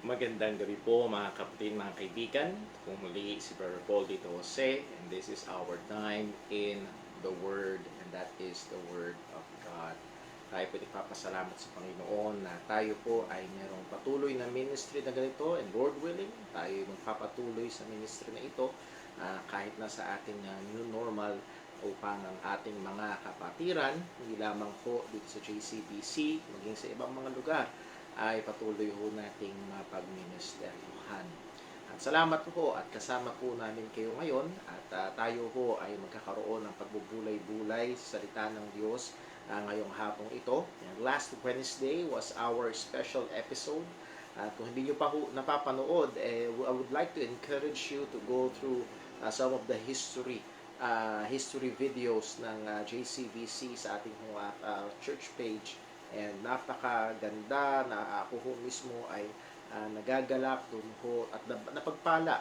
Magandang gabi po mga kapatid, mga kaibigan. Kung muli si Brother Paul Dito Jose, and this is our time in the Word, and that is the Word of God. Tayo po ipapasalamat sa Panginoon na tayo po ay merong patuloy na ministry na ganito, and Lord willing, tayo magpapatuloy sa ministry na ito kahit na sa ating new normal upang ang ating mga kapatiran, hindi lamang po dito sa JCBC, maging sa ibang mga lugar, ay patuloy ho nating mapagministeryohan. At salamat po at kasama po namin kayo ngayon at tayo ho ay magkakaroon ng pagbubulay-bulay sa salita ng Diyos ngayong hapong ito. And last Wednesday was our special episode. Kung hindi nyo pa ho napapanood, I would like to encourage you to go through some of the history videos ng JCVC sa ating church page. And napakaganda na ako ho mismo ay nagagalak dun ho at napagpala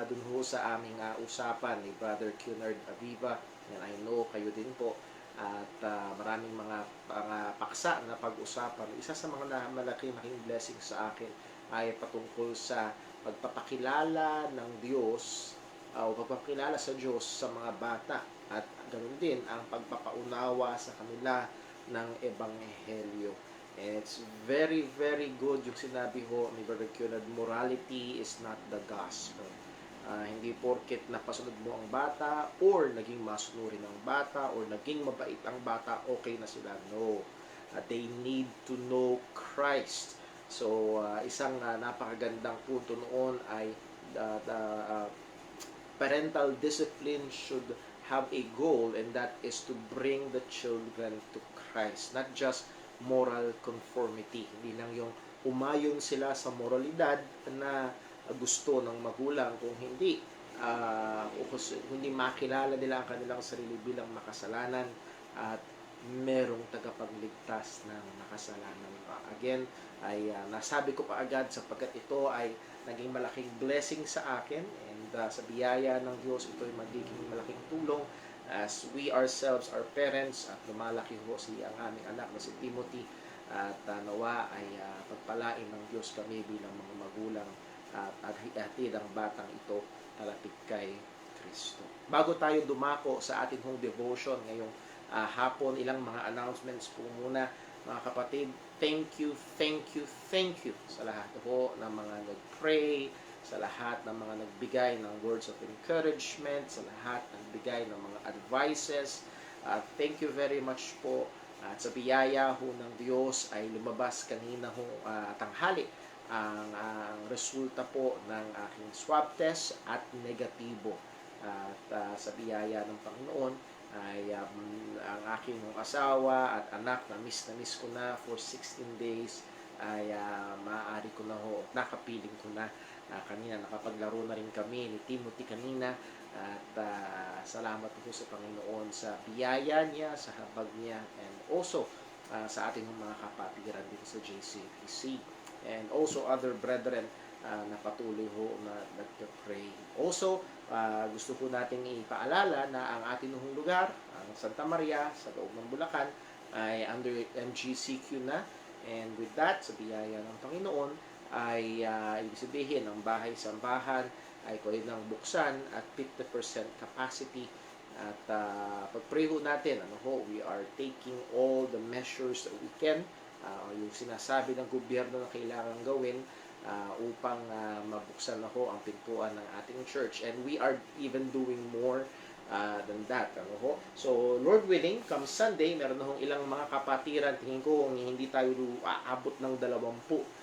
dun ho sa aming usapan ni Brother Cunard Aviva. And I know kayo din po. At maraming mga paksa na pag-usapan. Isa sa mga malaking blessing sa akin ay patungkol sa pagpapakilala ng Diyos o pagpapakilala sa Diyos sa mga bata. At ganoon din ang pagpapaunawa sa kanila ng Ebanghelyo. It's very, very good yung sinabi ho ni Brother Cunard, morality is not the gospel. Hindi porket napasunod mo ang bata or naging masunurin ang bata or naging mabait ang bata, okay na sila. No. They need to know Christ. So, isang napakagandang punto noon ay the parental discipline should have a goal, and that is to bring the children to Christ. Not just moral conformity. Hindi lang yung umayon sila sa moralidad na gusto ng magulang, kung hindi hindi makilala nila ang kanilang sarili bilang makasalanan at merong tagapagligtas ng makasalanan. Again, ay nasabi ko pa agad sapagkat ito ay naging malaking blessing sa akin, and sa biyaya ng Diyos ito ay magiging malaking tulong as we ourselves are parents at lumalaki ho ang aming anak na si Timothy, at nawa ay pagpalain ng Diyos kami bilang mga magulang at hatid ang batang ito talapit kay Kristo. Bago tayo dumako sa ating hong devotion ngayong hapon, ilang mga announcements po muna mga kapatid. Thank you sa lahat po ng mga nag-pray, sa lahat ng mga nagbigay ng words of encouragement, sa lahat ng nagbigay ng mga advices. Thank you very much po. At sa biyaya ho ng Diyos ay lumabas kanina ho tanghali ang resulta po ng aking swab test at negatibo. At sa biyaya ng Panginoon ay ang aking asawa at anak na miss ko na for 16 days ay maaari ko na ho, nakapiling ko na. Kanina nakapaglaro na rin kami ni Timothy kanina, at salamat po sa Panginoon sa biyaya niya, sa habag niya, and also sa ating mga kapatiran dito sa JCPC, and also other brethren na patuloy ho na nagpa-pray. Also, gusto po nating ipaalala na ang ating lugar, ang Santa Maria sa loob ng Bulacan, ay under MGCQ na, and with that, sa biyaya ng Panginoon, ay ibig sabihin ang bahay-sambahan ay pwede nang buksan at 50% capacity. At pag-pray ho natin, we are taking all the measures that we can, yung sinasabi ng gobyerno na kailangan gawin upang mabuksan na ho ang pintuan ng ating church, and we are even doing more than that. So, Lord willing, come Sunday, meron na hong ilang mga kapatiran, tingin ko hindi tayo aabot ng 20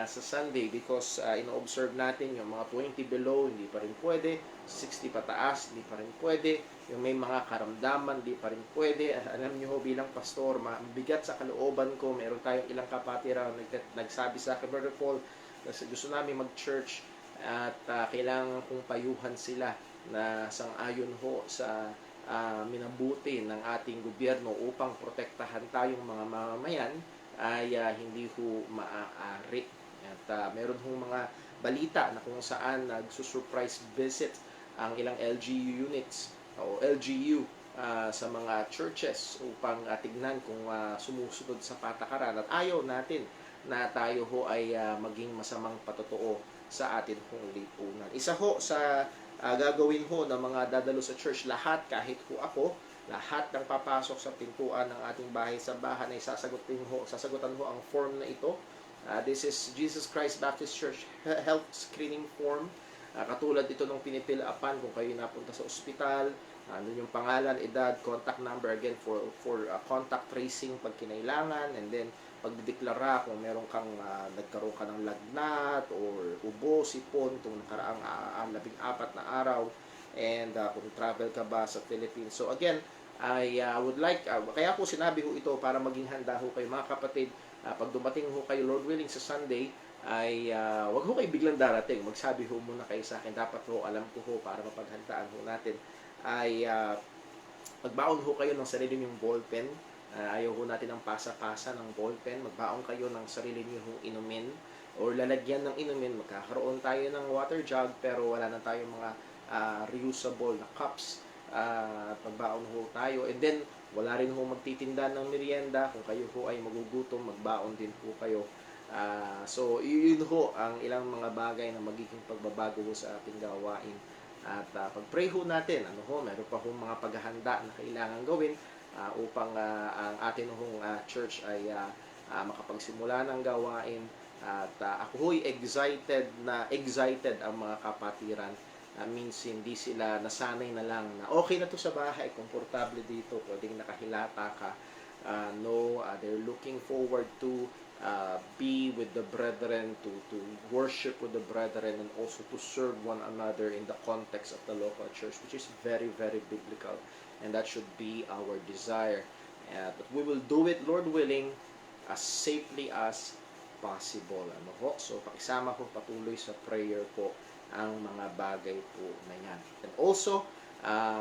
sa Sunday, because ino-observe natin yung mga 20 below, hindi pa rin pwede, 60 pataas, hindi pa rin pwede, yung may mga karamdaman, hindi pa rin pwede. Alam niyo bilang pastor, mabigat sa kalooban ko, meron tayong ilang kapatiran nagsabi sa akin, Brother Paul, gusto namin mag-church at kailangan kong payuhan sila na sang-ayon ho sa minabuti ng ating gobyerno upang protektahan tayong mga mamamayan, ay hindi ho maaari. At meron hong mga balita na kung saan nagsusurprise visit ang ilang LGU units o LGU sa mga churches upang tignan kung sumusunod sa patakaran. At ayaw natin na tayo ho ay maging masamang patotoo sa atin hong lipunan. Isa ho sa gagawin ho ng mga dadalo sa church, lahat, kahit ho ako, lahat ng papasok sa pintuan ng ating bahay sa bahan ay sasagutan ho ang form na ito. This is Jesus Christ Baptist Church Health Screening Form. Katulad ito nung pinipil-upan kung kayo napunta sa ospital, ano yung pangalan, edad, contact number, again for contact tracing pag kinailangan, and then pagdideklara kung meron kang nagkaroon ka ng lagnat or ubo, sipon itong nakaraang 14 na araw, and kung travel ka ba sa Philippines. So again, I would like, kaya po sinabi ho ito para maging handa ho kayo mga kapatid. Pag dumating ho kayo, Lord willing, sa Sunday, ay wag ho kayo biglang darating. Magsabi ho muna kayo sa akin. Dapat ho, alam ko ho, para mapaghandaan ho natin, ay magbaon ho kayo ng sarili niyong ballpen. Ayaw ho natin ng pasa-pasa ng ballpen. Magbaon kayo ng sarili niyong inumin or lalagyan ng inumin. Magkakaroon tayo ng water jug pero wala na tayong mga reusable na cups. Magbaon ho tayo. And then, wala rin ho magtitinda ng merienda. Kung kayo ho ay magugutom, magbaon din ho kayo. So, yun ho ang ilang mga bagay na magiging pagbabago ho sa ating gawain. At pag-pray ho natin, meron pa ho mga paghahanda na kailangan gawin upang ang atin hong church ay makapagsimula ng gawain. At ako ho'y excited ang mga kapatiran. Means hindi sila nasanay na lang na okay na to sa bahay, komportable dito, pwedeng nakahilata ka. They're looking forward to be with the brethren, to worship with the brethren, and also to serve one another in the context of the local church, which is very, very biblical, and that should be our desire. But we will do it, Lord willing, as safely as possible. So, pakisama ko patuloy sa prayer po ang mga bagay po na yan. And also,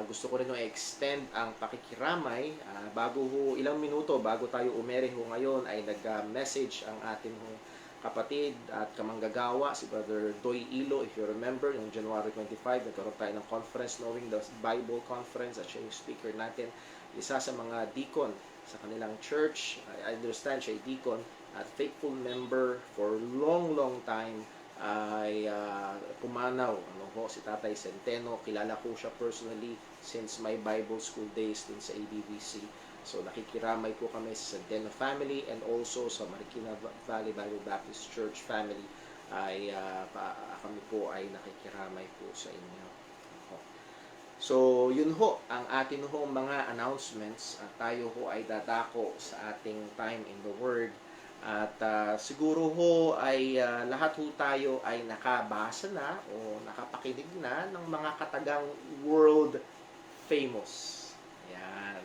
gusto ko rin i-extend ang pakikiramay. Ilang minuto bago tayo umere ho ngayon, ay nag-message ang ating kapatid at kamanggagawa, si Brother Doy Ilo. If you remember, yung January 25, nagkaroon tayo ng conference, Knowing the Bible Conference, at siya yung speaker natin. Isa sa mga deacon sa kanilang church. I understand siya ay deacon at faithful member for long time. Ay pumanaw si Tatay Centeno. Kilala ko siya personally since my Bible school days din sa ABBC. So nakikiramay po kami sa Centeno family and also sa Marikina Valley Bible Baptist Church family. Ay kami po ay nakikiramay po sa inyo. So yun ho ang atin ho mga announcements. Tayo ho ay dadako sa ating time in the Word. At siguro ho ay lahat ho tayo ay nakabasa na o nakapakinig na ng mga katagang world famous. Yan.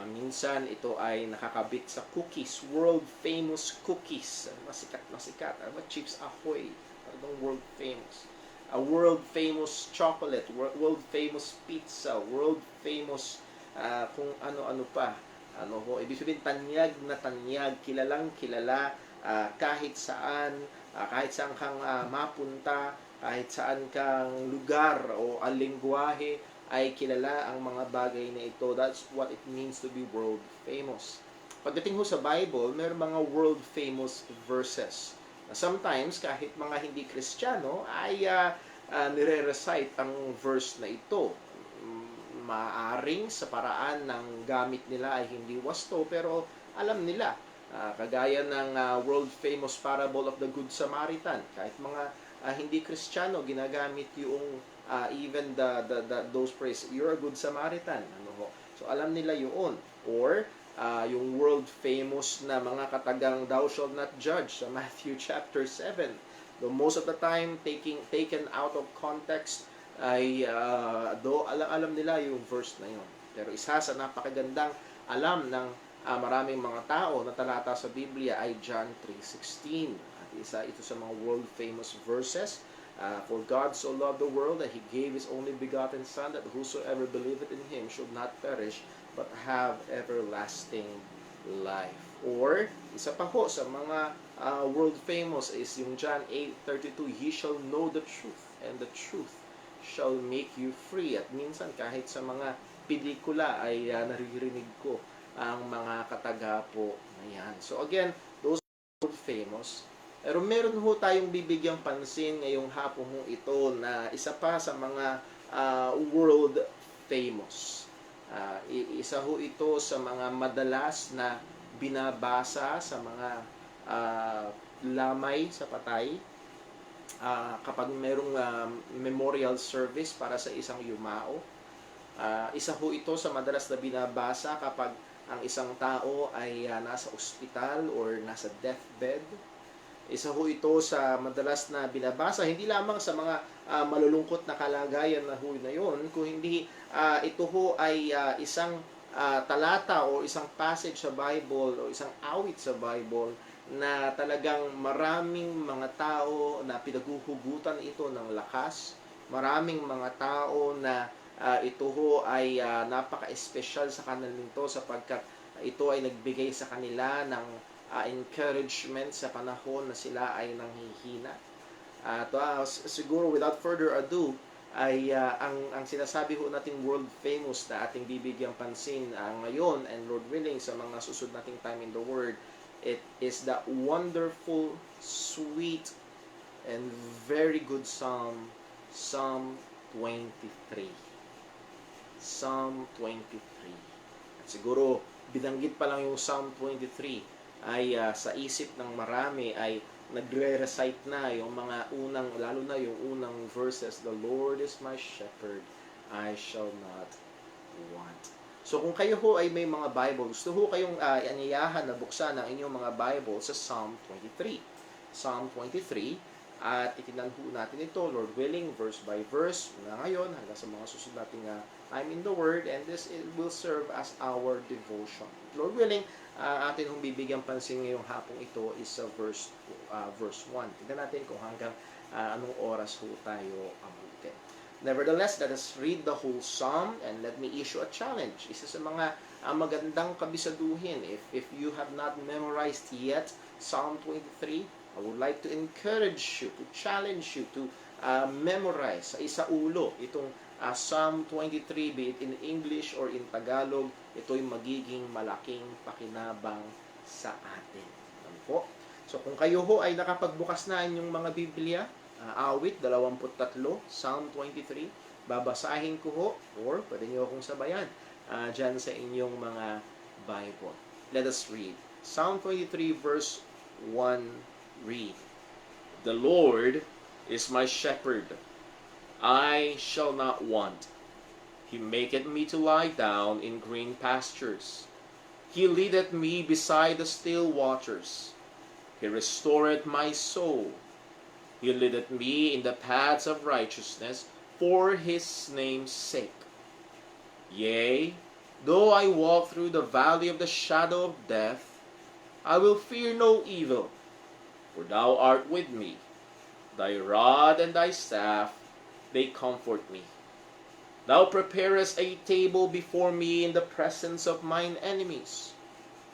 Minsan ito ay nakakabit sa cookies, world famous cookies. Masikat na sikat. Chips Ahoy. Talagang world famous. A world famous chocolate, world famous pizza, world famous kung ano-ano pa. Ibig sabihin tanyag na tanyag, kilalang kilala kahit saan kang mapunta, kahit saan kang lugar o ang lengguwahe ay kilala ang mga bagay na ito. That's what it means to be world famous. Pagdating ho sa Bible, may mga world famous verses. Sometimes, kahit mga hindi Kristiyano, ay nire-recite ang verse na ito. Maaring sa paraan ng gamit nila ay hindi wasto, pero alam nila. Kagaya ng world famous parable of the Good Samaritan. Kahit mga hindi Kristiyano, ginagamit yung even those phrases, you're a good Samaritan. So alam nila yun. Or yung world famous na mga katagang thou shalt not judge sa Matthew chapter 7. Though most of the time taken out of context, ay alam nila yung verse na yun. Pero isa sa napakagandang alam ng maraming mga tao na talata sa Biblia ay John 3:16. At isa ito sa mga world famous verses. For God so loved the world that He gave His only begotten Son, that whosoever believeth in Him should not perish but have everlasting life. Or isa pa ho sa mga world famous is yung John 8:32, Ye shall know the truth, and the truth shall make you free. At minsan kahit sa mga pelikula ay naririnig ko ang mga kataga po na yan. So again, those famous. Pero meron ho tayong bibigyang pansin ngayong hapon ho ito na isa pa sa mga world famous. Isa ho ito sa mga madalas na binabasa sa mga lamay sa patay kapag merong memorial service para sa isang yumao. Isa ho ito sa madalas na binabasa kapag ang isang tao ay nasa ospital or nasa deathbed. Isa ho ito sa madalas na binabasa, hindi lamang sa mga malulungkot na kalagayan na ho na yun, kung hindi ito ho ay isang talata o isang passage sa Bible o isang awit sa Bible na talagang maraming mga tao na pinaguhugutan ito ng lakas, maraming mga tao na ito ho ay napaka-espesyal sa kanilang ito sapagkat ito ay nagbigay sa kanila ng encouragement sa panahon na sila ay nanghihina. At siguro without further ado, ay ang sinasabi ho nating world famous na ating bibigyang pansin ngayon and Lord willing sa mga susunod nating time in the Word, it is the wonderful, sweet, and very good Psalm 23. Psalm 23. At siguro, binanggit pa lang yung Psalm 23 ay sa isip ng marami ay nagre-recite na yung mga unang, lalo na yung unang verses, The Lord is my shepherd, I shall not want. So kung kayo ho ay may mga Bible, gusto ho kayong aniyahan na buksan ang inyong mga Bible sa Psalm 23. Psalm 23, at itinan ho natin ito, Lord willing, verse by verse, na ngayon, hanggang sa mga susunod nating time in the Word, and this will serve as our devotion. Lord willing, atin hong bibigyang pansin ngayong hapong ito is verse 1. Tignan natin kung hanggang anong oras ho tayo abutin. Nevertheless, let us read the whole psalm and let me issue a challenge. Isa sa mga magandang kabisaduhin. If you have not memorized yet Psalm 23, I would like to encourage you, to challenge you to memorize sa isaulo itong Psalm 23, be it in English or in Tagalog. Ito'y magiging malaking pakinabang sa atin. Ano po? So kung kayo ho ay nakapagbukas na inyong mga Biblia, awit 23, Psalm 23, babasahin ko ho, or pwede nyo akong sabayan dyan sa inyong mga Bible. Let us read. Psalm 23 verse 1 read. The Lord is my shepherd, I shall not want. He maketh me to lie down in green pastures. He leadeth me beside the still waters. He restoreth my soul. He leadeth me in the paths of righteousness for his name's sake. Yea, though I walk through the valley of the shadow of death, I will fear no evil, for thou art with me. Thy rod and thy staff, they comfort me. Thou preparest a table before me in the presence of mine enemies.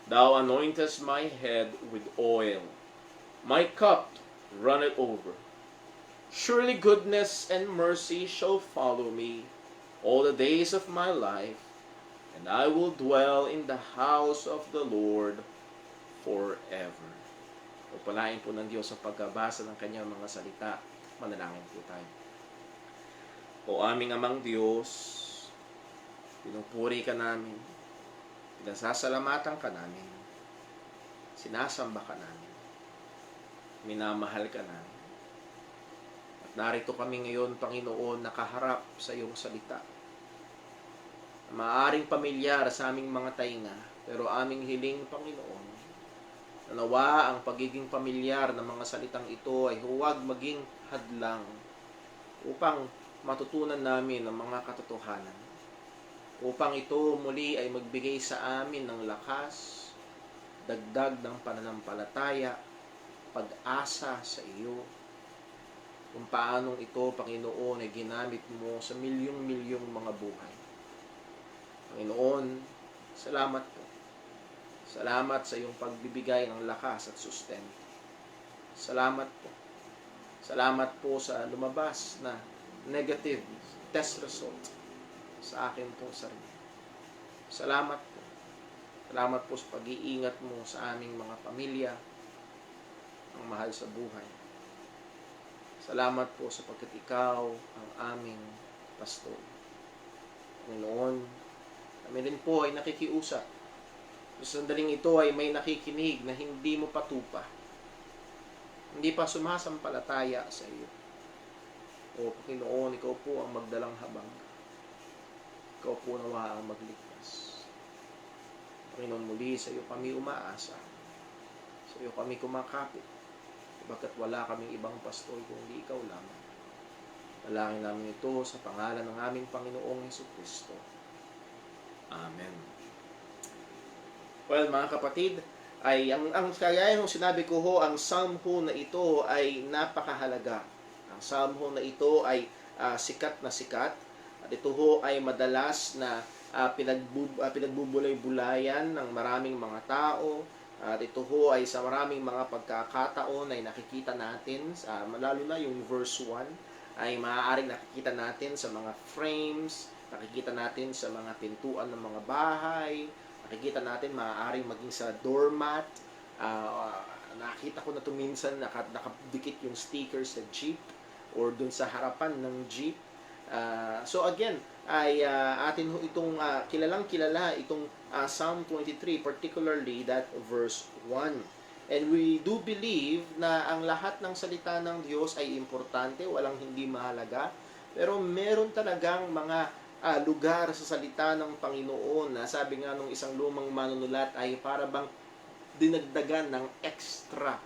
Thou anointest my head with oil. My cup runneth over. Surely goodness and mercy shall follow me all the days of my life, and I will dwell in the house of the Lord forever. Pagpalain po ng Diyos ang pagkabasa ng kanyang mga salita. Manalangin po tayo. O aming amang Diyos, pinupuri ka namin, pinasasalamatan ka namin, sinasamba ka namin, minamahal ka namin. At narito kami ngayon, Panginoon, nakaharap sa iyong salita. Maaring pamilyar sa aming mga tainga, pero aming hiling, Panginoon, nawa ang pagiging pamilyar ng mga salitang ito ay huwag maging hadlang upang matutunan namin ang mga katotohanan. Upang ito muli ay magbigay sa amin ng lakas, dagdag ng pananampalataya, pag-asa sa iyo, kung paanong ito, Panginoon, ay ginamit mo sa milyong-milyong mga buhay. Panginoon, salamat po. Salamat sa iyong pagbibigay ng lakas at sustento. Salamat po. Salamat po sa lumabas na negative test result sa akin pong sarili. Salamat po. Salamat po sa pag-iingat mo sa aming mga pamilya. ang mahal sa buhay. Salamat po sapagkat ikaw ang aming pastor. Panginoon, kami rin po ay nakikiusap. Sa sandaling ito ay may nakikinig na hindi mo patupa. Hindi pa sumasampalataya sa iyo. O Panginoon, ikaw po ang magdalang habang. Ikaw po nawa ang magligtas. Panginoon, muli sa iyo kami umaasa. Sa iyo kami kumakapit. Bakit wala kaming ibang pastor kundi ikaw lamang. Dalangin namin ito sa pangalan ng aming Panginoong Hesukristo. Amen. Well, mga kapatid, ay ang kagaya ng sinabi ko ho, ang psalm ho na ito ay napakahalaga. Ang psalm ho na ito ay sikat na sikat. At ito ho ay madalas na pinagbubulay-bulayan ng maraming mga tao. At ito ho ay sa maraming mga pagkakataon ay nakikita natin, lalo na yung verse 1, ay maaaring nakikita natin sa mga frames, nakikita natin sa mga pintuan ng mga bahay, nakikita natin maaaring maging sa doormat. Nakita ko na ito minsan nakadikit yung sticker sa jeep or dun sa harapan ng jeep. So again, ay atin itong kilalang kilala itong Psalm 23, particularly that verse 1. And we do believe na ang lahat ng salita ng Diyos ay importante, walang hindi mahalaga. Pero meron talagang mga lugar sa salita ng Panginoon na sabi nga nung isang lumang manunulat ay para bang dinagdagan ng extra,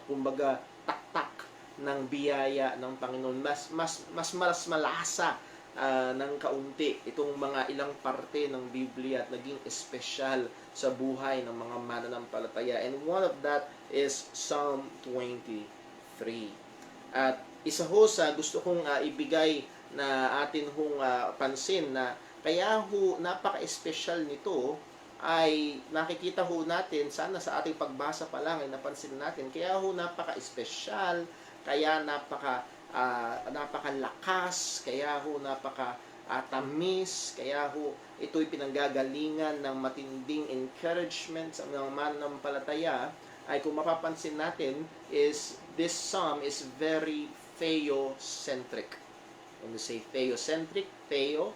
kumbaga taktak ng biyaya ng Panginoon. Mas malasa ng kaunti itong mga ilang parte ng Biblia at naging espesyal sa buhay ng mga mananampalataya. And one of that is Psalm 23. At isa ho sa gusto kong ibigay na atin hong pansin na kaya ho napaka-espesyal nito ay nakikita ho natin, sana sa ating pagbasa pa lang ay napansin natin, kaya ho napaka-espesyal, kaya napakalakas, kaya ho napaka-tamis, kaya ho ito'y pinanggagalingan ng matinding encouragement sa mga mananampalataya, ay kung mapapansin natin is this psalm is very theocentric. When we say theocentric, theo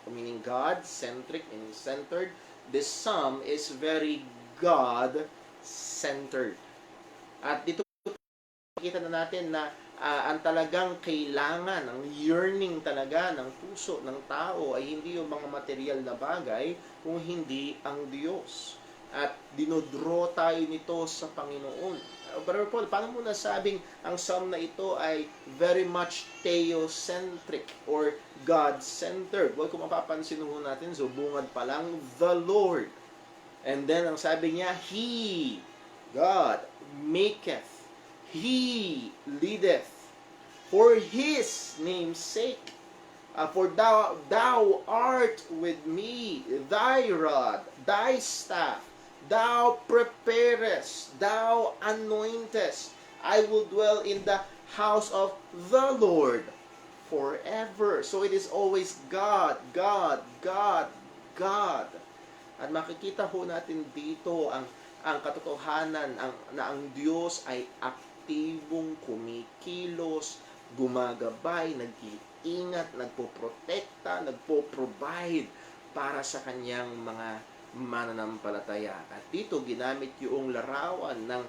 meaning God, centric meaning centered, this psalm is very God-centered. At dito makikita na natin na ang talagang kailangan, ang yearning talaga ng puso ng tao ay hindi yung mga material na bagay, kung hindi ang Diyos. At dinodraw tayo nito sa Panginoon. Brother Paul, paano mo nasabing ang psalm na ito ay very much theocentric or God-centered? Well, kung mapapansin mo natin, so bungad pa lang, the Lord. And then, ang sabi niya, He, God, maketh, He leadeth, for His name's sake. For thou art with me, thy rod, thy staff, thou preparest, thou anointest. I will dwell in the house of the Lord forever. So it is always God, God, God, God. At makikita ho natin dito ang katotohanan na ang Diyos ay aktibong kumikilos, gumagabay, nag-iingat, nagpoprotekta, nagpo-provide para sa kanyang mga mananampalataya. At dito ginamit yung larawan ng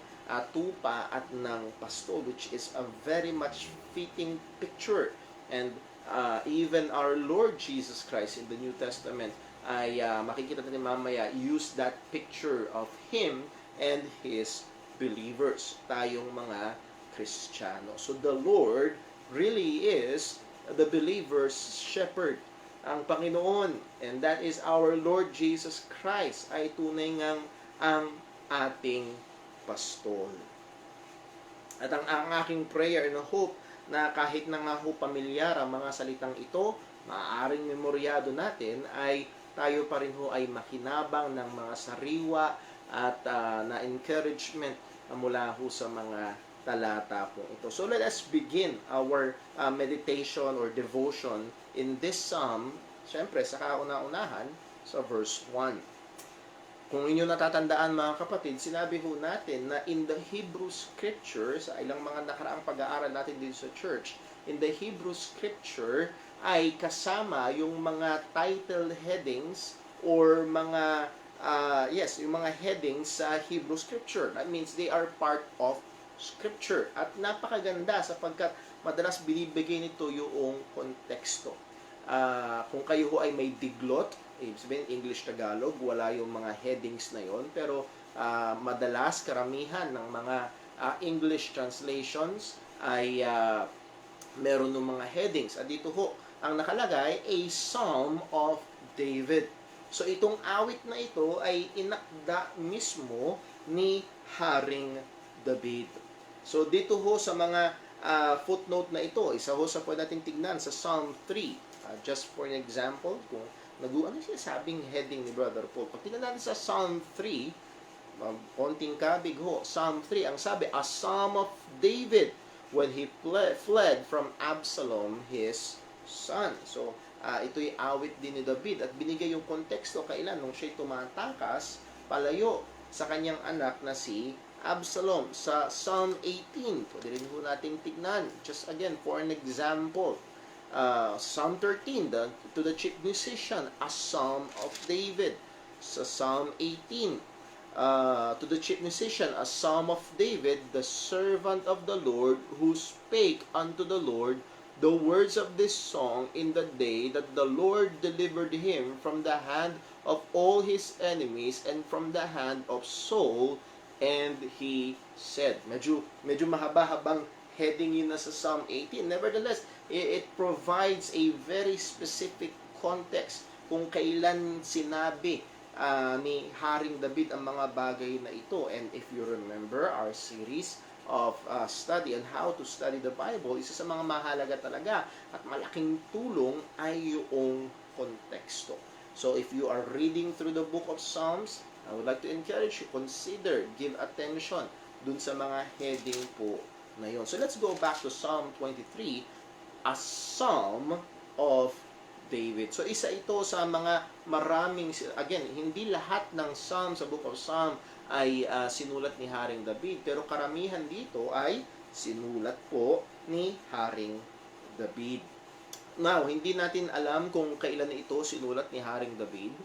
tupa at ng pasto, which is a very much fitting picture. And even our Lord Jesus Christ in the New Testament ay makikita natin mamaya use that picture of Him and His believers, tayong mga Kristiyano. So the Lord really is the believer's shepherd. Ang Panginoon, and that is our Lord Jesus Christ, ay tunay ngang ang ating pastor. At ang aking prayer and hope na kahit na nga ho pamilyar ang mga salitang ito, maaaring memoryado natin, ay tayo pa rin ho ay makinabang ng mga sariwa at na encouragement mula ho sa mga talata po ito. So let us begin our meditation or devotion in this psalm, syempre sa kauna-unahan sa verse 1. Kung inyo natatandaan mga kapatid, sinabi ho natin na in the Hebrew Scriptures, sa ilang mga nakaraang pag-aaral natin din sa church, in the Hebrew Scripture ay kasama yung mga title headings or mga, yung mga headings sa Hebrew Scripture. That means they are part of Scripture. At napakaganda sapagkat madalas binibigay nito yung konteksto. Kung kayo ho ay may diglot, ibig sabihin English-Tagalog, wala yung mga headings na yon, pero madalas karamihan ng mga English translations ay meron ng mga headings. At dito ho, ang nakalagay, a Psalm of David. So itong awit na ito ay inakda mismo ni Haring David. So dito ho sa mga footnote na ito, isa ho sa pwede natin tignan sa Psalm 3. Just for an example, kung ano siya sabing heading ni Brother Paul. Pag tingnan natin sa Psalm 3, konting kabig ho, Psalm 3, ang sabi, a Psalm of David when he fled from Absalom, his son. So, ito'y awit din ni David at binigay yung konteksto kailan nung siya'y tumatakas palayo sa kanyang anak na si Absalom. Sa Psalm 18, pwede rin ho nating tignan. Just again, for an example, Psalm 13, to the chief musician, a Psalm of David. Sa Psalm 18, to the chief musician, a Psalm of David, the servant of the Lord, who spake unto the Lord the words of this song in the day that the Lord delivered him from the hand of all his enemies and from the hand of Saul, and he said. Medyo mahaba-habang heading yun na sa Psalm 18. Nevertheless, it provides a very specific context kung kailan sinabi ni Haring David ang mga bagay na ito. And if you remember our series of study on how to study the Bible, isa sa mga mahalaga talaga at malaking tulong ay yung konteksto. So if you are reading through the book of Psalms, I would like to encourage you, consider, give attention dun sa mga heading po na yun. So let's go back to Psalm 23, a Psalm of David. So isa ito sa mga maraming, again, hindi lahat ng Psalm sa book of Psalm ay sinulat ni Haring David, pero karamihan dito ay sinulat po ni Haring David. Now, hindi natin alam kung kailan ito sinulat ni Haring David.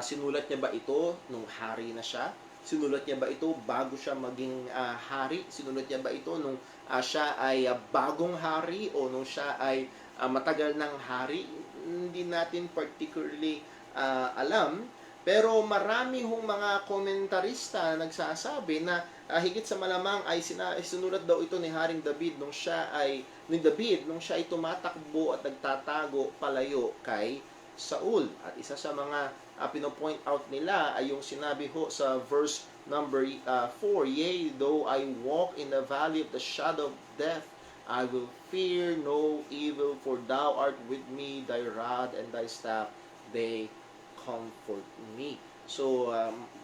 Sinulat niya ba ito nung hari na siya? Sinulat niya ba ito bago siya maging hari? Sinulat niya ba ito nung siya ay bagong hari o nung siya ay matagal ng hari? Hindi natin particularly alam. Pero marami hong mga komentarista nagsasabi na higit sa malamang ay sinulat daw ito ni Haring David nung siya ay tumatakbo at nagtatago palayo kay Saul. At isa sa mga pino-point out nila ay yung sinabi ho sa verse number 4, yea, though I walk in the valley of the shadow of death, I will fear no evil, for thou art with me, thy rod and thy staff, they comfort me. So,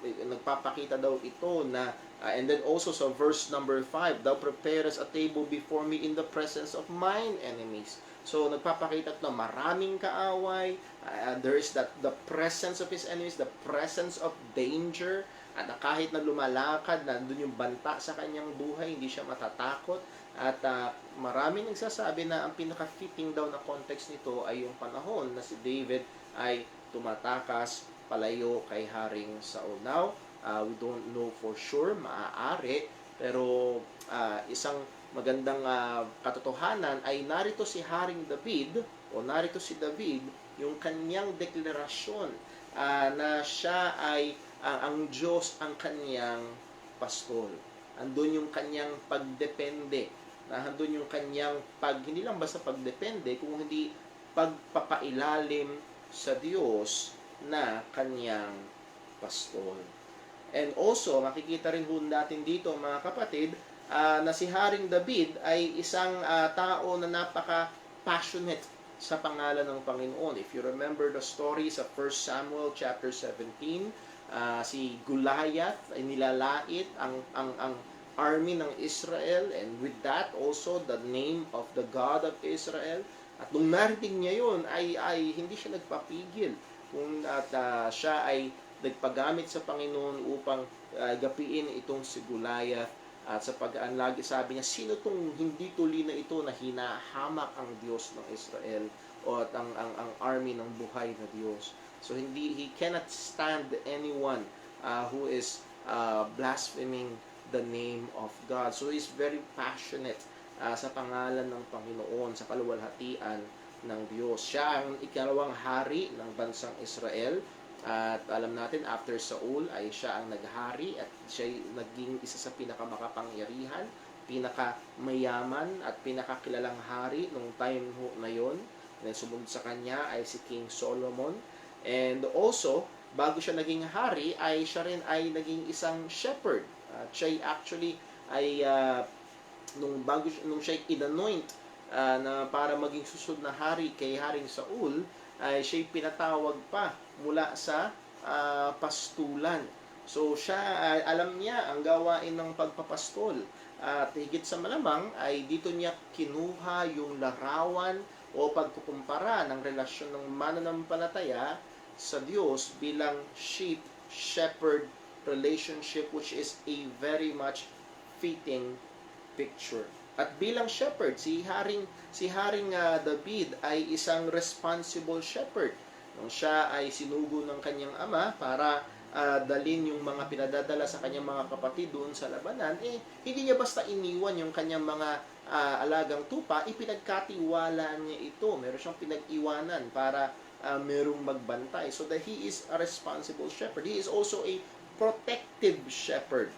nagpapakita daw ito na, and then also sa verse number 5, thou preparest a table before me in the presence of mine enemies. So, nagpapakita ito na maraming kaaway, there is the presence of his enemies, the presence of danger, at kahit na lumalakad, nandun yung banta sa kanyang buhay, hindi siya matatakot. At maraming nagsasabi na ang pinaka-fitting daw na context nito ay yung panahon na si David ay tumatakas palayo kay Haring Saul. Now, we don't know for sure, maaari, pero isang magandang katotohanan ay narito si Haring David o narito si David yung kanyang deklarasyon na siya ay ang Diyos ang kanyang pastol. Andun yung kanyang pagdepende, andun yung kanyang hindi lang basta pagdepende, kung hindi pagpapailalim sa Diyos na kanyang pastol. And also, makikita rin ho natin dito mga kapatid, na si Haring David ay isang tao na napaka-passionate sa pangalan ng Panginoon. If you remember the story sa 1 Samuel chapter 17, si Goliath ay nilalait ang army ng Israel, and with that also the name of the God of Israel. At nung narinig niya yun, ay hindi siya nagpapigil. Siya ay nagpagamit sa Panginoon upang gapiin itong si Goliath. At sa pag-aanlagi, sabi niya, sino tong hindi tuli na ito na hinahamak ang Diyos ng Israel o at ang army ng buhay na Diyos. So he cannot stand anyone who is blaspheming the name of God. So he's very passionate sa pangalan ng Panginoon, sa kaluwalhatian ng Diyos. Siya ang ikalawang hari ng bansang Israel. At alam natin, after Saul ay siya ang naghari at siya naging isa sa pinakamakapangyarihan, pinakamayaman at pinakakilalang hari nung time na yon. And sumunod sa kanya ay si King Solomon. And also, bago siya naging hari, ay siya rin ay naging isang shepherd. At siya actually ay nung siya inanoint na para maging susunod na hari kay Haring Saul, ay siya'y pinatawag pa mula sa pastulan. So siya, alam niya ang gawain ng pagpapastol. At higit sa malamang ay dito niya kinuha yung larawan o pagkukumpara ng relasyon ng mananampalataya sa Diyos bilang sheep-shepherd relationship, which is a very much fitting picture. At bilang shepherd, si Haring David ay isang responsible shepherd. Nung siya ay sinugo ng kanyang ama para dalin yung mga pinadadala sa kanyang mga kapatid doon sa labanan, hindi niya basta iniwan yung kanyang mga alagang tupa, ipinagkatiwalaan niya ito. Meron siyang pinag-iwanan para merong magbantay. So that he is a responsible shepherd. He is also a protective shepherd.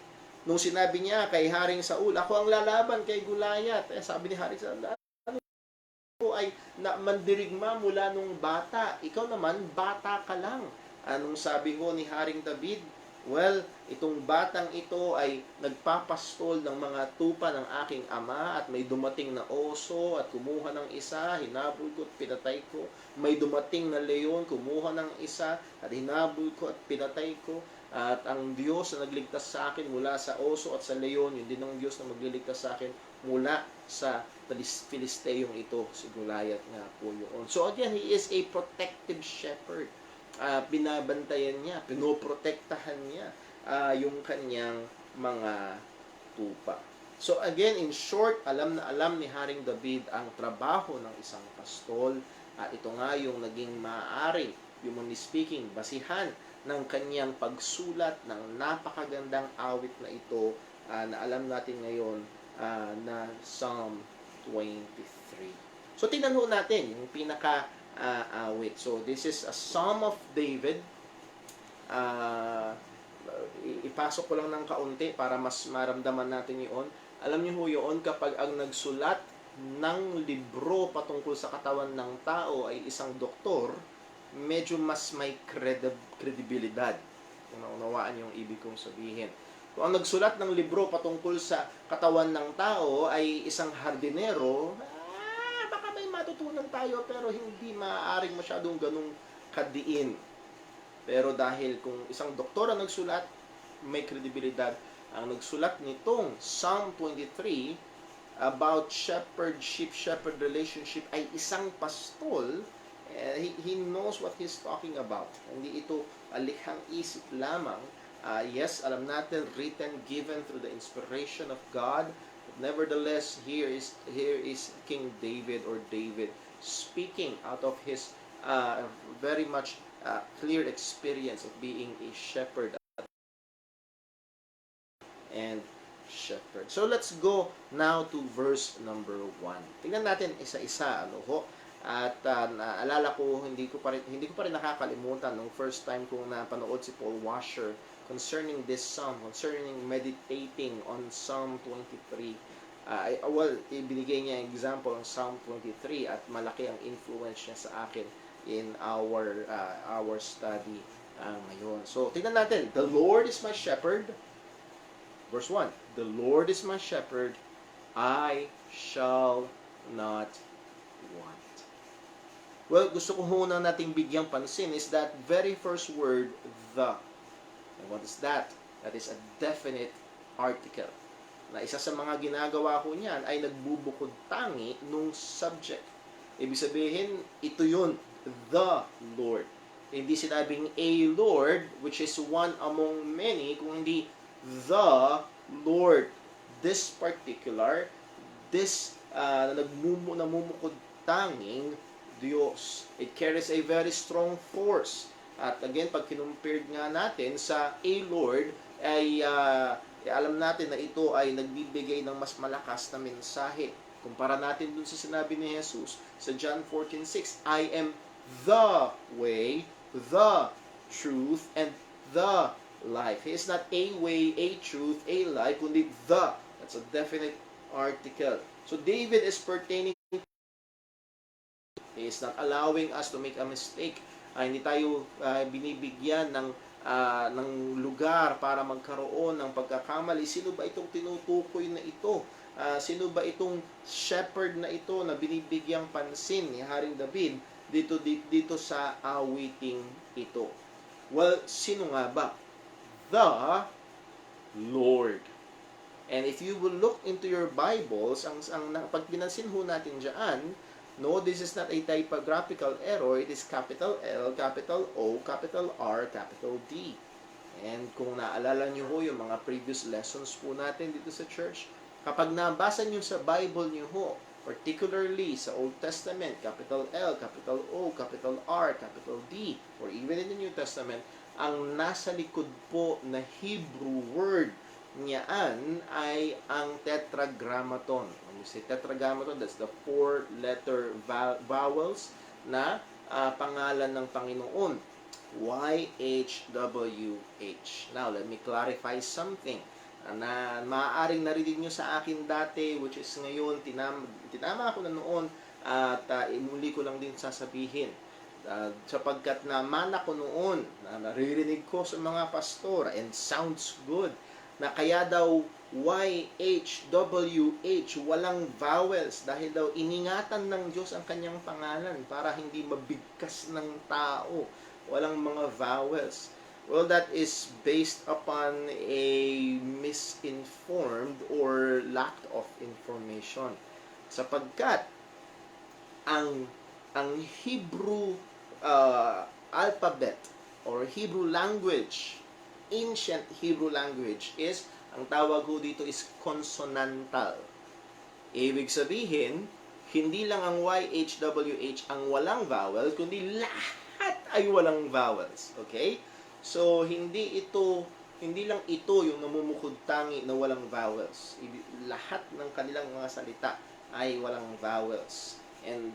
Nung sinabi niya kay Haring Saul, ako ang lalaban kay Goliath. Sabi ni Haring Saul, ako ay mandirigma mula nung bata. Ikaw naman, bata ka lang. Anong sabi ko ni Haring David? Well, itong batang ito ay nagpapastol ng mga tupa ng aking ama at may dumating na oso at kumuha ng isa, hinabol ko at pinatay ko. May dumating na leon, kumuha ng isa at hinabol ko at pinatay ko. At ang Diyos na nagligtas sa akin mula sa oso at sa leon, yun din ang Diyos na magliligtas sa akin mula sa Filisteyong ito, si Goliath nga po yun. So again, he is a protective shepherd. Binabantayan niya, pinoprotektahan niya yung kanyang mga tupa. So again, in short, alam na alam ni Haring David ang trabaho ng isang pastol at ito nga yung naging maaaring, humanly speaking, basihan ng kanyang pagsulat ng napakagandang awit na ito na alam natin ngayon na Psalm 23. So tingnan ho natin yung awit. So this is a Psalm of David. Ipasok ko lang ng kaunti para mas maramdaman natin yun. Alam niyo ho yun, kapag ang nagsulat ng libro patungkol sa katawan ng tao ay isang doktor, medyo mas may kredibilidad. Unawaan yung ibig kong sabihin. Kung ang nagsulat ng libro patungkol sa katawan ng tao ay isang hardinero, baka may matutunan tayo pero hindi maaaring masyadong ganung kadiin. Pero dahil kung isang doktor ang nagsulat, may kredibilidad. Ang nagsulat nitong Psalm 23 about shepherd-sheep-shepherd relationship ay isang pastol. He knows what he's talking about. Hindi ito likhang isip lamang. Yes, alam natin, written, given through the inspiration of God. But nevertheless, here is King David or David speaking out of his very much clear experience of being a shepherd and shepherd. So let's go now to verse number 1. Tingnan natin isa-isa, ano ho. At naalala ko, hindi ko pa rin nakakalimutan nung first time kong napanood si Paul Washer concerning this psalm, concerning meditating on Psalm 23. Ibinigay niya yung example ng Psalm 23 at malaki ang influence niya sa akin in our study ngayon. So, tingnan natin. The Lord is my shepherd. Verse 1. The Lord is my shepherd. I shall not want. Well, gusto ko muna nating bigyang pansin is that very first word, the. And what is that? That is a definite article. Na isa sa mga ginagawa ko niyan ay nagbubukod tangi nung subject. Ibig sabihin, ito yun, the Lord. Hindi sinabing a Lord, which is one among many, kundi the Lord. This particular, this namumukod tanging Diyos. It carries a very strong force. At again, pag kinumpird nga natin sa a Lord, ay alam natin na ito ay nagbibigay ng mas malakas na mensahe. Kumpara natin dun sa sinabi ni Jesus sa John 14:6, I am the way, the truth, and the life. He is not a way, a truth, a life, kundi the. That's a definite article. So David is pertaining, he is not allowing us to make a mistake. Hindi tayo binibigyan ng lugar para magkaroon ng pagkakamali. Sino ba itong tinutukoy na ito? Sino ba itong shepherd na ito na binibigyang pansin ni Haring David dito sa awiting ito? Well, sino nga ba? The Lord. And if you will look into your Bibles, pag binansin ho natin dyan, no, this is not a typographical error. It is capital L, capital O, capital R, capital D. And kung naalala nyo ho yung mga previous lessons po natin dito sa church, kapag nabasa nyo sa Bible nyo ho, particularly sa Old Testament, capital L, capital O, capital R, capital D, or even in the New Testament, ang nasa likod po na Hebrew word niyaan ay ang tetragrammaton. When you say tetragrammaton, that's the 4-letter vowels na pangalan ng Panginoon. YHWH. Now, let me clarify something na maaaring narinig nyo sa akin dati, which is ngayon, tinama ako na noon, at muli ko lang din sasabihin. Sapagkat namana ko noon, na naririnig ko sa mga pastor, and sounds good, na kaya daw YHWH, walang vowels, dahil daw iningatan ng Diyos ang kanyang pangalan para hindi mabigkas ng tao. Walang mga vowels. Well, that is based upon a misinformed or lack of information. Sapagkat ang Hebrew alphabet or Hebrew language, ancient Hebrew language, is, ang tawag ko dito is consonantal. Ibig sabihin, hindi lang ang YHWH ang walang vowel, kundi lahat ay walang vowels. Okay? So, hindi lang ito yung namumukod tangi na walang vowels. Lahat ng kanilang mga salita ay walang vowels. And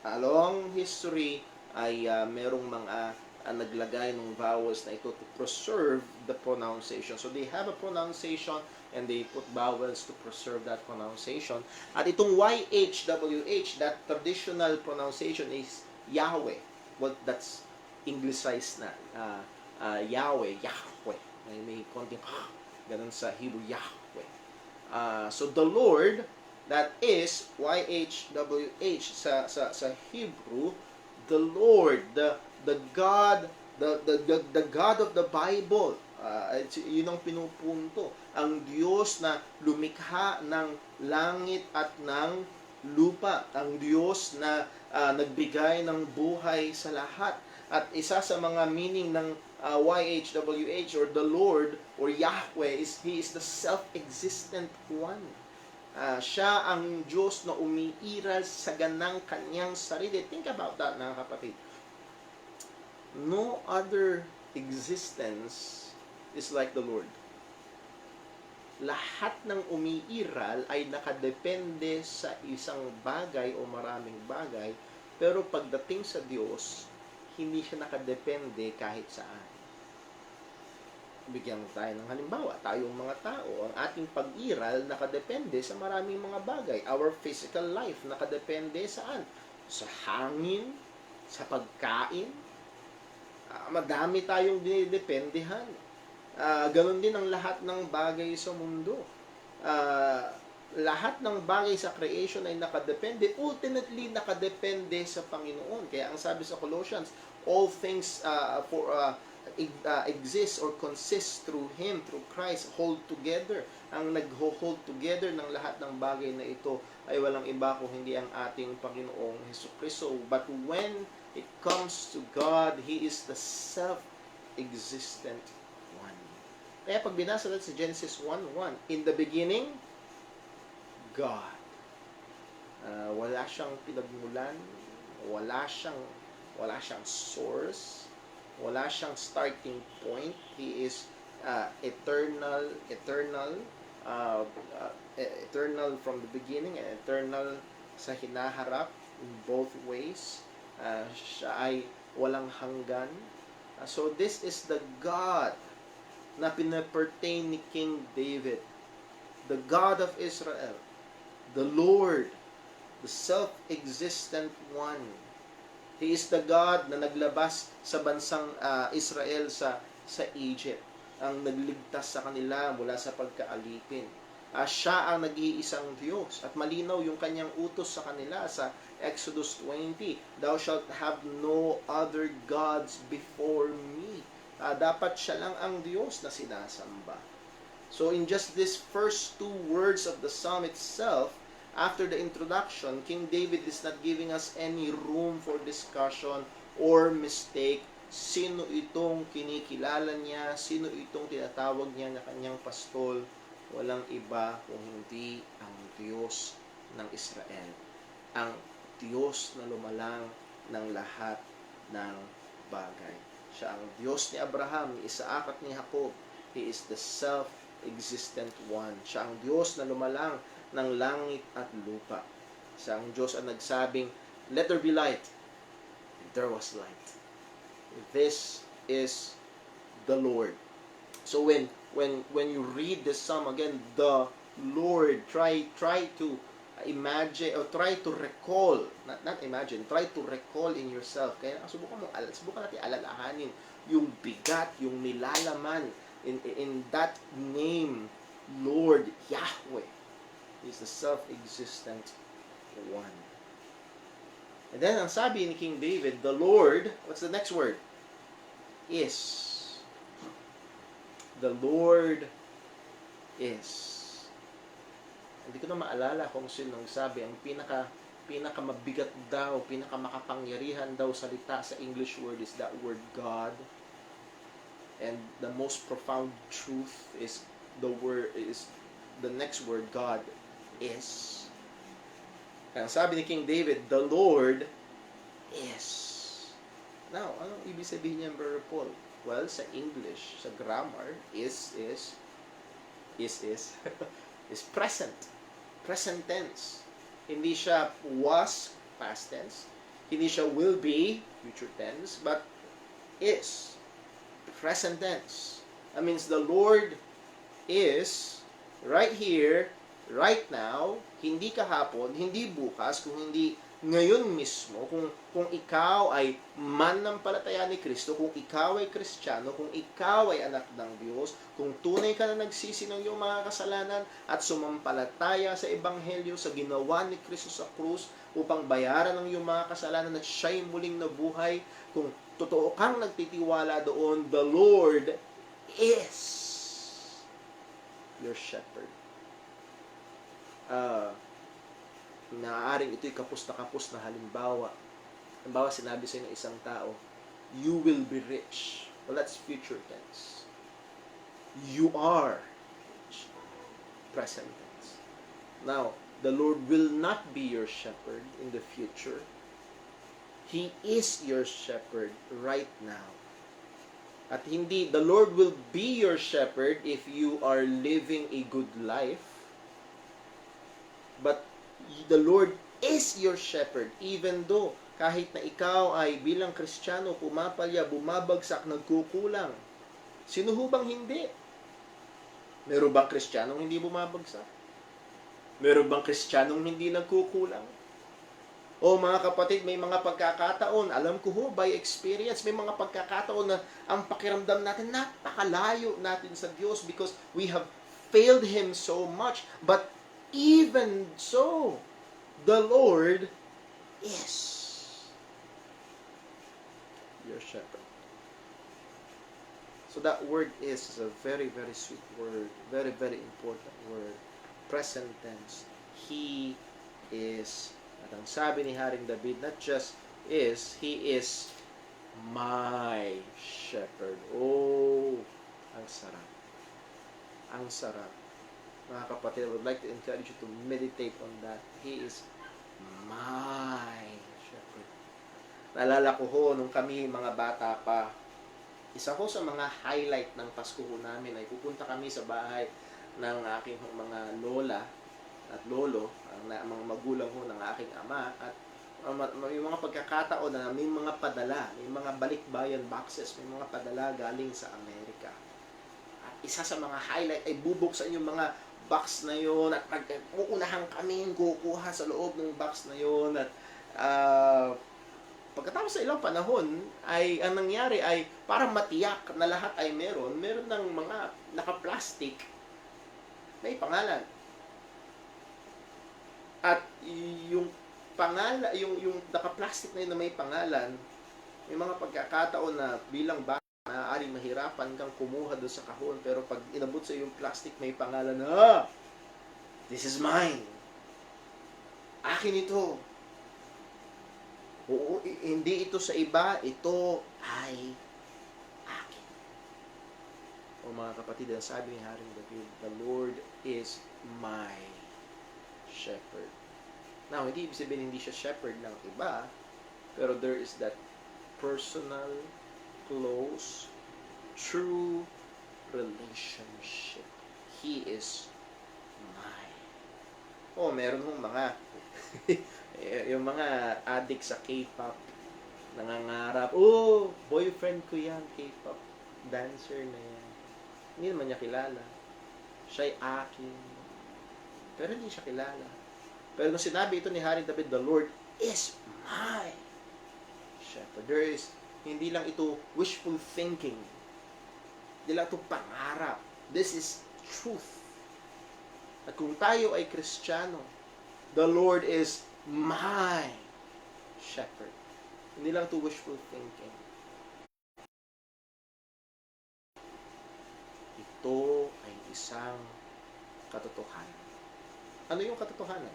along history ay merong mga naglagay ng vowels na ito to preserve the pronunciation. So they have a pronunciation and they put vowels to preserve that pronunciation. At itong YHWH, that traditional pronunciation is Yahweh. Well, that's Anglicized na. Yahweh. May konting ganun sa Hebrew, Yahweh. So the Lord, that is YHWH sa Hebrew, the Lord, the God, the God of the Bible. Yun ang pinupunto. Ang Diyos na lumikha ng langit at ng lupa. Ang Diyos na nagbigay ng buhay sa lahat. At isa sa mga meaning ng YHWH or the Lord or Yahweh is He is the self-existent one. Siya ang Diyos na umiiral sa ganang kanyang sarili. Think about that, mga kapatid. No other existence is like the Lord. Lahat ng umiiral ay nakadepende sa isang bagay o maraming bagay, pero pagdating sa Diyos, hindi siya nakadepende kahit saan. Bigyan tayo ng halimbawa, tayong mga tao, ang ating pag-iral nakadepende sa maraming mga bagay. Our physical life nakadepende saan? Sa hangin, sa pagkain. Madami tayong dinidependehan. Ganon din ang lahat ng bagay sa mundo. Lahat ng bagay sa creation ay nakadepende. Ultimately, nakadepende sa Panginoon. Kaya ang sabi sa Colossians, all things exist or consist through Him, through Christ, hold together. Ang nag-hold together ng lahat ng bagay na ito ay walang iba kung hindi ang ating Panginoong Hesukristo. But when It comes to God. He is the self-existent one. Kaya pag binasa natin sa Genesis 1:1, in the beginning, God. Wala siyang pinagmulan, wala siyang source, wala siyang starting point. He is eternal uh, eternal from the beginning and eternal sa hinaharap in both ways. Siya ay walang hanggan. So this is the God na pinapertain ni King David. The God of Israel. The Lord. The self-existent one. He is the God na naglabas sa bansang Israel sa Egypt. Ang nagligtas sa kanila mula sa pagkaalipin. Siya ang nag-iisang Diyos. At malinaw yung kanyang utos sa kanila sa Exodus 20. Thou shalt have no other gods before me. Dapat siya lang ang Diyos na sinasamba. So in just these first two words of the psalm itself, after the introduction, King David is not giving us any room for discussion or mistake. Sino itong kinikilala niya? Sino itong tinatawag niya na kanyang pastol? Walang iba kung hindi ang Diyos ng Israel. Ang Diyos na lumalang ng lahat ng bagay. Siya ang Diyos ni Abraham, ni Isaac at ni Jacob. He is the self-existent one. Siya ang Diyos na lumalang ng langit at lupa. Siya ang Diyos ang nagsabing, let there be light. And there was light. This is the Lord. So when you read this psalm again, the Lord, try to imagine or try to recall, not imagine, try to recall in yourself. Kaya subukan natin alalahanin yung bigat, yung nilalaman in that name, Lord Yahweh. He's the self-existent one. And then, ang sabi ni King David, the Lord, what's the next word? Is. The Lord is. Hindi ko na maalala kung sinong sabi, ang pinakamabigat daw, pinakamakapangyarihan daw salita sa English word is that word God. And the most profound truth is the next word, God is. Kaya sabi ni King David, the Lord is. Now, anong ibig sabihin niya, Brother Paul? Well, sa English, sa grammar, is is present. Present tense. Hindi siya was, past tense. Hindi siya will be, future tense. But is. Present tense. That means the Lord is right here, right now, hindi kahapon, hindi bukas, kung hindi ngayon mismo, kung ikaw ay mananampalataya ni Kristo, kung ikaw ay Kristiyano, kung ikaw ay anak ng Diyos, kung tunay ka na nagsisi ng iyong mga kasalanan at sumampalataya sa Ebanghelyo, sa ginawa ni Kristo sa krus upang bayaran ng iyong mga kasalanan at siya'y muling nabuhay, kung totoo kang nagtitiwala doon, the Lord is your shepherd. Naaaring ito'y kapos na halimbawa. Halimbawa, sinabi sa ng isang tao, you will be rich. Well, that's future tense. You are rich. Present tense. Now, the Lord will not be your shepherd in the future. He is your shepherd right now. At hindi, the Lord will be your shepherd if you are living a good life. But the Lord is your shepherd, even though kahit na ikaw ay bilang Kristiyano, pumapalya, bumabagsak, nagkukulang. Sino ho bang hindi? Meron bang Kristiyanong hindi bumabagsak? Meron bang Kristiyanong hindi nagkukulang? O mga kapatid, may mga pagkakataon, alam ko ho, by experience, may mga pagkakataon na ang pakiramdam natin, napakalayo natin sa Diyos because we have failed Him so much. But even so, the Lord is your shepherd. So that word is a very, very sweet word. Very, very important word. Present tense. He is. At ang sabi ni Haring David, not just is, He is my shepherd. Oh, ang sarap. Ang sarap. Mga kapatid, I would like to encourage you to meditate on that. He is my shepherd. Naalala ko ho, nung kami mga bata pa, isa ko sa mga highlight ng Pasko ho namin ay pupunta kami sa bahay ng aking mga lola at lolo, ang mga magulang ho ng aking ama, at yung mga pagkakataon na may mga padala, may mga balikbayan boxes, may mga padala galing sa Amerika. At isa sa mga highlight ay bubuksan yung mga box na yon at uunahan kami kukuha sa loob ng box na yon at pagkatapos sa ilang panahon ay ang nangyari ay parang matiyak na lahat ay meron ng mga naka-plastic may pangalan. At yung pangalan, yung naka-plastic na yun na may pangalan, may mga pagkakataon na bilang bata maaaring mahirapan kang kumuha doon sa kahon, pero pag inabot sa yung plastic may pangalan na, this is mine. Akin ito. Oo, hindi ito sa iba, ito ay akin. O mga kapatid, ang sabi ni Haring David, the Lord is my shepherd. Now, hindi ibig sabihin hindi siya shepherd ng iba, pero there is that personal, close, true relationship. He is mine. Oh, meron mong mga yung mga addict sa K-pop nangangarap, oh, boyfriend ko yan, K-pop dancer na yan. Hindi naman niya kilala. Siya'y akin. Pero hindi siya kilala. Pero nung sinabi ito ni Haring David, the Lord is my shepherd. There is, hindi lang ito wishful thinking. Hindi lang ito pangarap. This is truth. At kung tayo ay Kristiyano, the Lord is my shepherd. Hindi lang ito wishful thinking. Ito ay isang katotohanan. Ano yung katotohanan?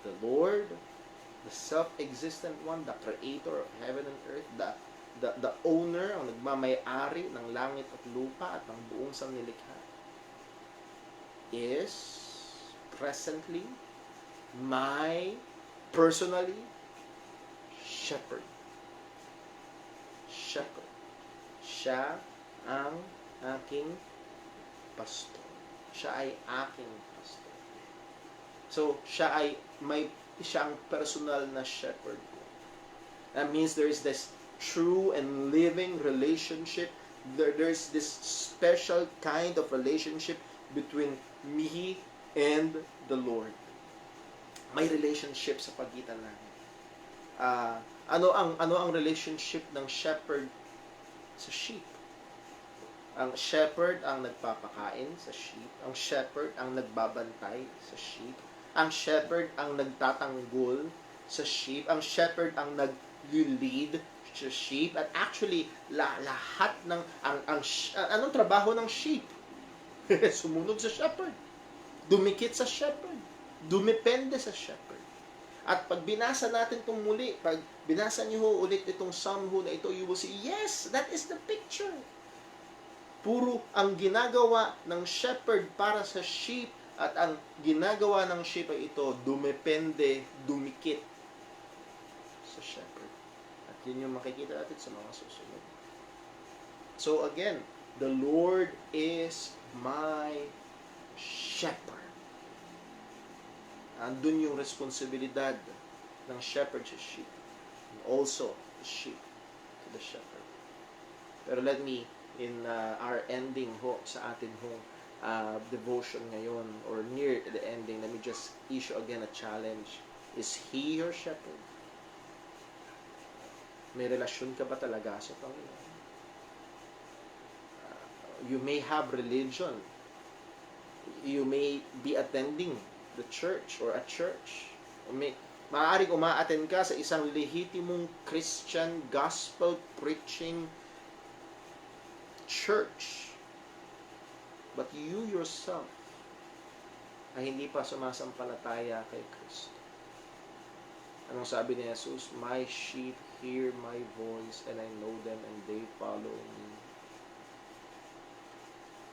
The Lord, the self-existent one, the creator of heaven and earth, the owner, ang nagmamay-ari ng langit at lupa at ng buong sanlilikha, is presently my personally shepherd. Shepherd. Siya ang aking pastor. Siya ay aking pastor. So, siya ang personal na shepherd ko. That means there is this true and living relationship. There's this special kind of relationship between me and the Lord. May relationship sa pagitan namin. Ano ang relationship ng shepherd sa sheep? Ang shepherd ang nagpapakain sa sheep. Ang shepherd ang nagbabantay sa sheep. Ang shepherd ang nagtatanggol sa sheep. Ang shepherd ang nag-lead sa sheep. At actually, lahat ng anong trabaho ng sheep? Sumunod sa shepherd. Dumikit sa shepherd. Dumepende sa shepherd. At pag binasa natin itong muli, pag binasa niyo ho ulit itong Psalm ho na ito, you will see, yes, that is the picture. Puro ang ginagawa ng shepherd para sa sheep at ang ginagawa ng sheep ay ito, dumepende, dumikit sa shepherd. At yun yung makikita natin sa mga susunod. So again, the Lord is my shepherd. Andun yung responsibilidad ng shepherd sa sheep. And also, the sheep to the shepherd. Pero let me, in our ending ho, sa atin ho, devotion ngayon, or near the ending, let me just issue again a challenge. Is He your shepherd? May relasyon ka ba talaga sa Panginoon? You may have religion. You may be attending the church or a church. Maaaring uma-attend ka sa isang lehitimong Christian gospel preaching church. But you yourself ay hindi pa sumasampalataya kay Kristo. Anong sabi ni Jesus? My sheep hear my voice and I know them and they follow me.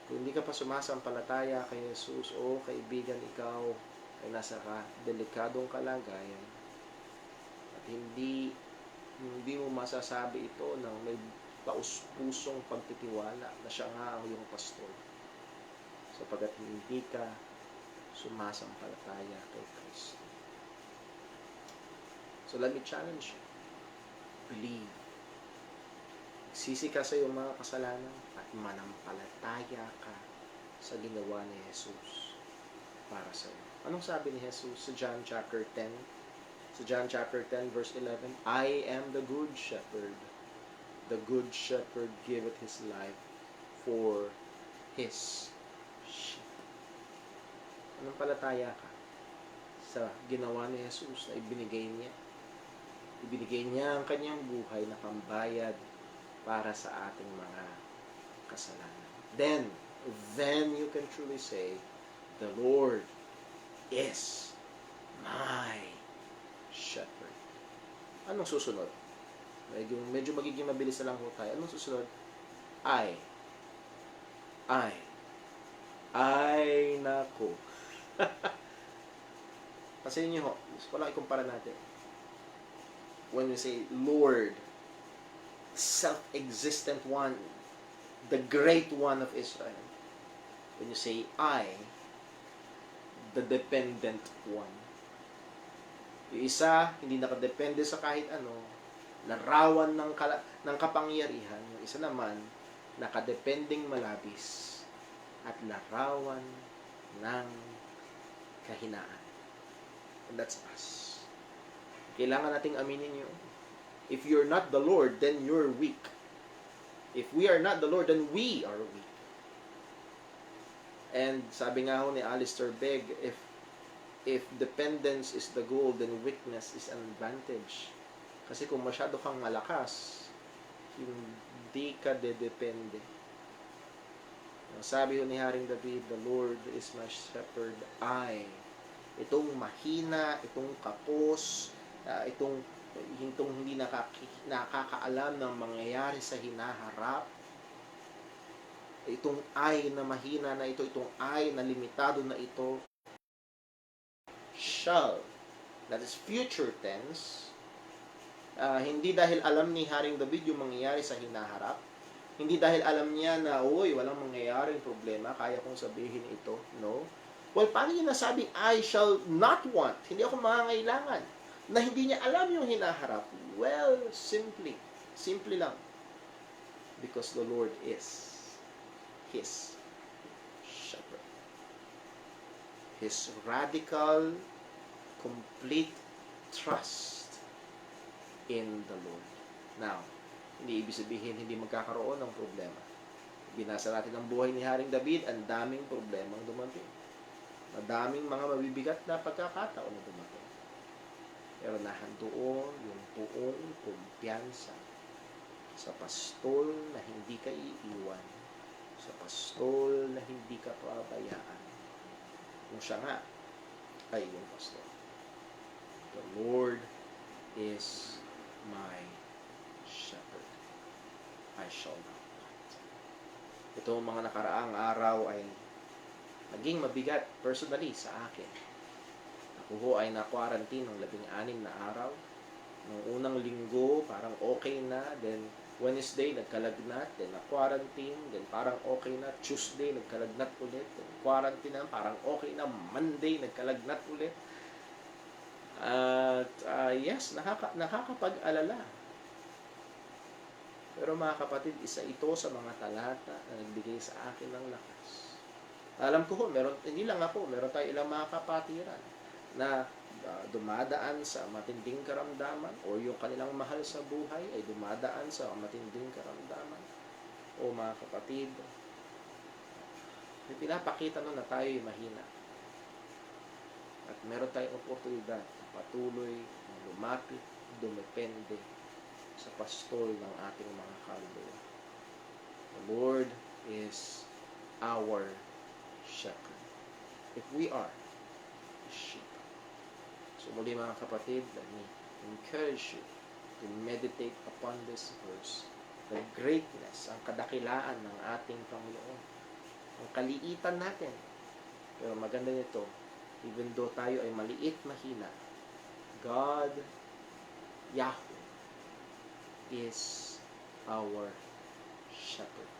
Kung hindi ka pa sumasampalataya kay Jesus, o kaibigan, ikaw ay nasa delikadong kalagayan at hindi mo masasabi ito ng may taus-pusong pagtitiwala na siya nga ang iyong pastor, sapagkat hindi ka sumasampalataya kay Kristo. So let me challenge you. Believe. Sisi ka sa iyong mga kasalanan at manampalataya ka sa ginawa ni Jesus para sa iyo. Anong sabi ni Jesus sa John chapter 10? Sa John chapter 10 verse 11, I am the good shepherd. The good shepherd giveth his life for his sheep. Manampalataya ka sa ginawa ni Jesus na ibinigay niya. Ibinigay niya ang kanyang buhay na pambayad para sa ating mga kasalanan. Then you can truly say, the Lord is my shepherd. Anong susunod? Medyo magiging mabilis na lang ho tayo. Anong susunod? Ay, nako. Kasi niyo ho, gusto ko lang ikumpara natin. When we say, Lord, self-existent one, the great one of Israel. When you say, I, the dependent one. Yung isa, hindi nakadepende sa kahit ano, larawan ng kapangyarihan. Yung isa naman, nakadepending malabis at larawan ng kahinaan. And that's us. Kailangan nating aminin yun. If you're not the Lord, then you're weak. If we are not the Lord, then we are weak. And sabi nga ho ni Alistair Begg, if dependence is the goal, then weakness is an advantage. Kasi kung masyado kang malakas, hindi ka dedepende. Sabi ho ni Haring David, the Lord is my shepherd, itong mahina, itong kapos, itong hindi nakakaalam ng mangyayari sa hinaharap, itong I na mahina na ito, itong I na limitado na ito, shall, that is future tense, hindi dahil alam ni Haring David yung mangyayari sa hinaharap, hindi dahil alam niya na, walang mangyayaring problema, kaya kong sabihin ito, no? Well, paano niya nasabing, I shall not want, hindi ako mangangailangan, na hindi niya alam yung hinaharap? Well, simply lang, because the Lord is his shepherd. His radical, complete trust in the Lord. Now, hindi ibig sabihin hindi magkakaroon ng problema. Binasa natin ang buhay ni Haring David, ang daming problemang dumating. Madaming mga mabibigat na pagkakataon na dumating. Pero nahandoon yung buong kumpiyansa sa pastol na hindi ka iiwan, sa pastol na hindi ka pabayaan, kung siya nga ay yung pastol. The Lord is my shepherd. I shall not want. Itong mga nakaraang araw ay naging mabigat personally sa akin. Ako ay na-quarantine ng 16 na araw. Nung unang linggo, parang okay na. Then, Wednesday, nagkalagnat. Then, na-quarantine. Then, parang okay na. Tuesday, nagkalagnat ulit. Then, quarantine na. Parang okay na. Monday, nagkalagnat ulit. At, yes, nakakapag-alala. Pero mga kapatid, isa ito sa mga talata na nagbigay sa akin ng lakas. Alam ko, hindi lang ako, meron tayo ilang mga kapatiran na dumadaan sa matinding karamdaman o yung kanilang mahal sa buhay ay dumadaan sa matinding karamdaman. O mga kapatid, may pinapakita nun na tayo ay mahina. At meron tayong oportunidad na patuloy na lumapit, dumepende sa pastol ng ating mga kaluluwa. The Lord is our shepherd. If we are His sheep. So muli mga kapatid, let me encourage you to meditate upon this verse. The greatness, ang kadakilaan ng ating Panginoon. Ang kaliitan natin. Pero maganda nito, even though tayo ay maliit, mahina, God, Yahweh, is our shepherd.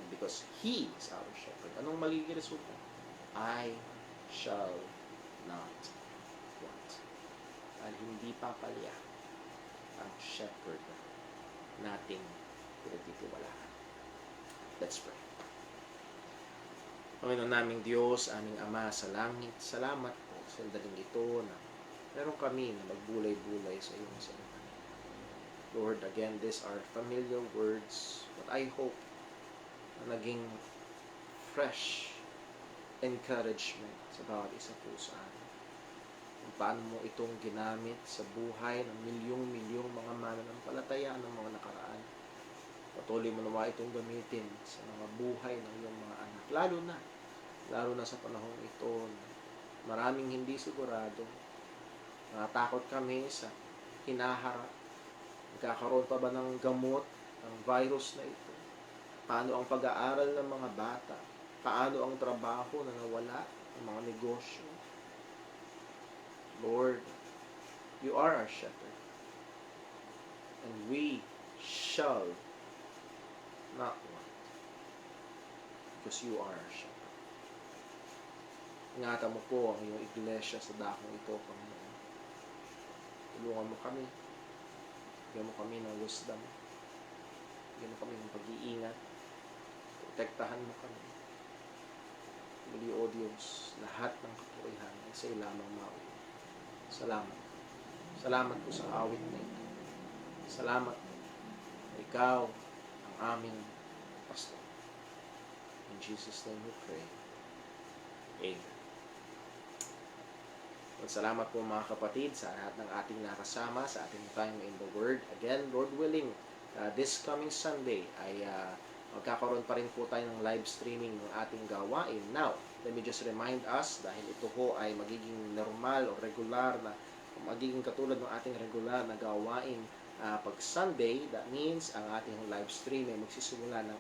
And because He is our shepherd, anong magiging resulta? I shall not want. At hindi papalya ang shepherd nating pinagtitiwalaan. Let's pray. Panginoon naming Diyos, aming Ama sa langit, salamat po sa daling ito na meron kami na magbulay-bulay sa iyong salita. Lord, again, these are familiar words, but I hope na naging fresh encouragement sa bawat isa po sa amin. Kung paano mo itong ginamit sa buhay ng milyong-milyong mga mananampalataya ng mga nakaraan. Patuloy mo nawa itong gamitin sa mga buhay ng iyong mga anak. Lalo na sa panahong ito, maraming hindi sigurado. Natatakot kami sa hinaharap. Nagkakaroon pa ba ng gamot ng virus na ito? Paano ang pag-aaral ng mga bata? Paano ang trabaho na nawala ng mga negosyo? Lord, You are our shepherd. And we shall not want. Because You are our shepherd. Ingatan mo po ang iyong iglesia sa dakong ito, Panginoon. Tulungan mo kami. Bigyan mo kami ng wisdom. Bigyan mo kami ng pag-iingat. Protektahan mo kami. Muli, O Diyos, lahat ng kapurihan ay sa ilamang mauwi. Salamat. Salamat po sa awit na ito. Salamat po na Ikaw ang aming pastor. In Jesus' name we pray. Amen. Salamat po mga kapatid sa lahat ng ating nakasama sa ating time in the Word. Again, Lord willing, this coming Sunday ay magkakaroon pa rin po tayo ng live streaming ng ating gawain. Now, let me just remind us, dahil ito po ay magiging normal o regular na, magiging katulad ng ating regular na gawain pag Sunday, that means ang ating live stream ay magsisimula ng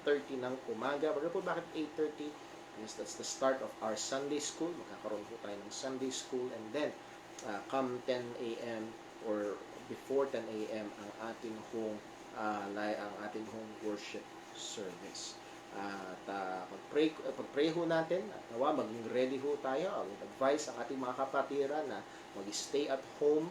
8:30 ng umaga. Pero po bakit 8:30? Yes, that's the start of our Sunday school. Magkakaroon po tayo ng Sunday school, and then come 10 a.m. or before 10 a.m. ang ating home worship service. At pag-pray ho natin, at nawa maging ready ho tayo. I would advise ang ating mga kapatiran na mag-stay at home.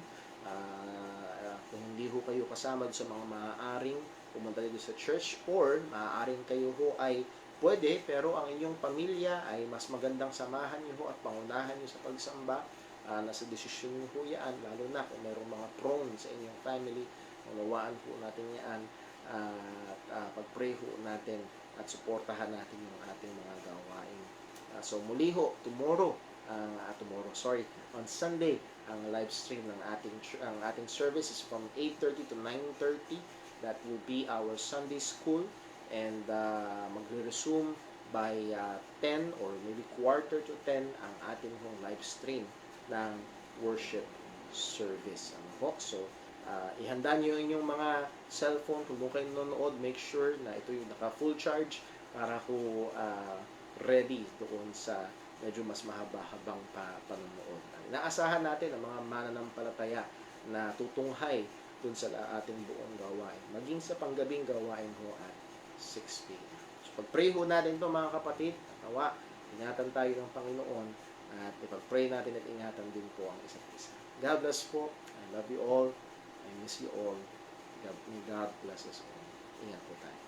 Kung hindi ho kayo kasama sa mga maaaring pumunta dito sa church, or maaaring kayo ho ay pwede, pero ang inyong pamilya ay mas magandang samahan niyo ho at pangunahan niyo sa pagsamba. Nasa desisyon niyo ho yan, lalo na kung mayroong mga prone sa inyong family. Unawaan po natin yan at pag-pray ho natin at suportahan natin yung ating mga gawain. So muli ho, on Sunday, ang live stream ng ating service is from 8:30 to 9:30. That will be our Sunday school. And magre-resume by 10 or maybe quarter to 10 ang ating hong live stream ng worship service. So, ihanda nyo yung mga cellphone kung doon kayo nanonood. Make sure na ito yung naka-full charge para ko ready doon sa medyo mas mahaba-habang panonood. Inaasahan natin ang mga mananampalataya na tutunghay doon sa ating buong gawain. Maging sa panggabing gawain ho at 6 p.m. So, pag-pray ho natin ito mga kapatid. Nawa, ingatan tayo ng Panginoon at ipag-pray natin at ingatan din po ang isa't isa. God bless po. I love you all. I miss you all. God bless us all. Ingat po tayo.